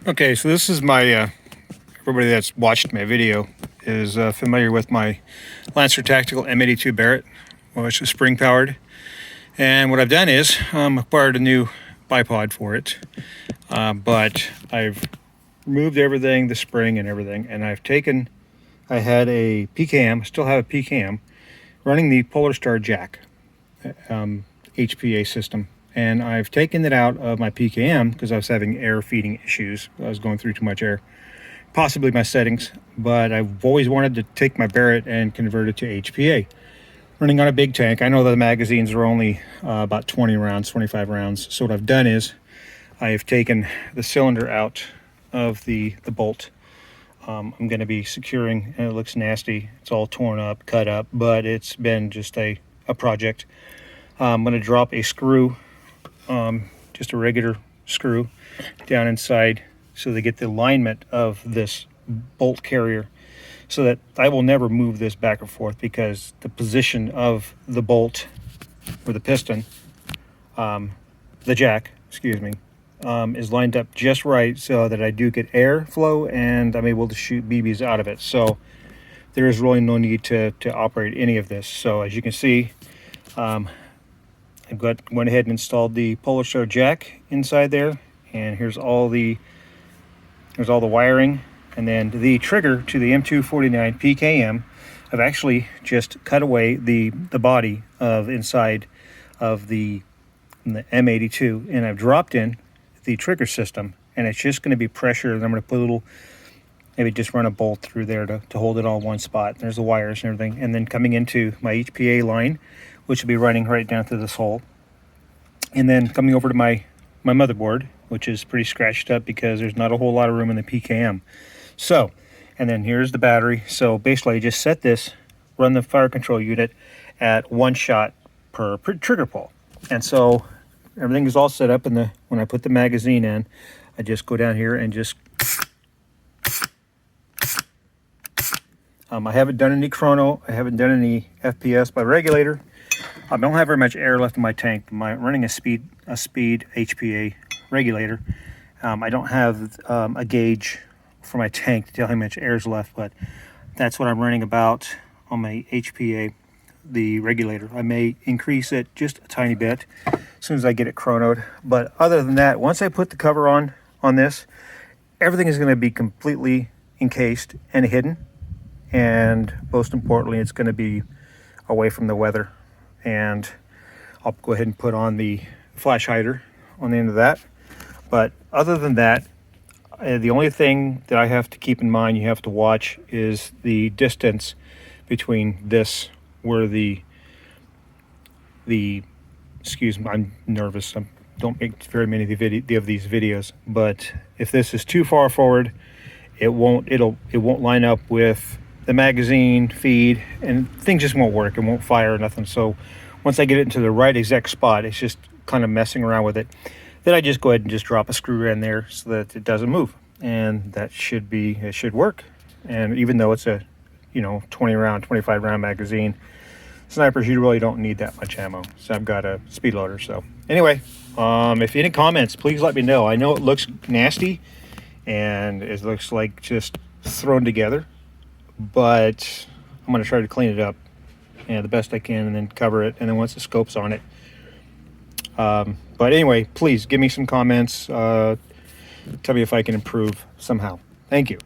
Okay, so this is my, everybody that's watched my video is familiar with my Lancer Tactical M82 Barrett, which is spring powered. And what I've done is acquired a new bipod for it, but I've removed everything, the spring and everything, and I had a PKM, still have a PKM, running the Polarstar Jack HPA system. And I've taken it out of my PKM because I was having air feeding issues. I was going through too much air, possibly my settings, but I've always wanted to take my Barrett and convert it to HPA. Running on a big tank. I know the magazines are only about 20 rounds, 25 rounds. So what I've done is I've taken the cylinder out of the bolt. I'm going to be securing, and it looks nasty. It's all torn up, cut up, but it's been just a project. I'm going to drop a screw, just a regular screw, down inside so they get the alignment of this bolt carrier, so that I will never move this back and forth, because the position of the bolt, or the piston, the jack, excuse me, is lined up just right so that I do get air flow and I'm able to shoot BBs out of it. So there is really no need to operate any of this. So as you can see, I went ahead and installed the Polarstar Jack inside there, and here's all the wiring. And then the trigger to the M249 PKM, I've actually just cut away the body of inside of the M82, and I've dropped in the trigger system, and it's just going to be pressure. And I'm going to put a little, maybe just run a bolt through there to hold it all in one spot. There's the wires and everything. And then coming into my HPA line, which will be running right down through this hole. And then coming over to my motherboard, which is pretty scratched up because there's not a whole lot of room in the PKM. So, and then here's the battery. So basically I just set this, run the fire control unit at 1 shot per trigger pull. And so everything is all set up, and when I put the magazine in, I just go down here and just, I haven't done any chrono, I haven't done any FPS by regulator. I don't have very much air left in my tank. I'm running a speed HPA regulator. I don't have a gauge for my tank to tell how much air is left, but that's what I'm running about on my HPA, the regulator. I may increase it just a tiny bit as soon as I get it chronoed, but other than that, once I put the cover on this, everything is going to be completely encased and hidden, and most importantly, it's going to be away from the weather. And I'll go ahead and put on the flash hider on the end of that. But other than that, the only thing that I have to keep in mind, you have to watch, is the distance between this, where the excuse me, I'm nervous. I don't make very many of these videos, but if this is too far forward, it won't line up with the magazine feed, and things just won't work. It won't fire or nothing. So once I get it into the right exact spot, it's just kind of messing around with it. Then I just go ahead and just drop a screw in there so that it doesn't move, and it should work. And even though it's a 20 round, 25 round magazine, snipers, you really don't need that much ammo. So I've got a speed loader. So anyway, if any comments, please let me know. I know it looks nasty and it looks like just thrown together, but I'm going to try to clean it up the best I can, and then cover it, and then once the scope's on it. But anyway, please give me some comments. Tell me if I can improve somehow. Thank you.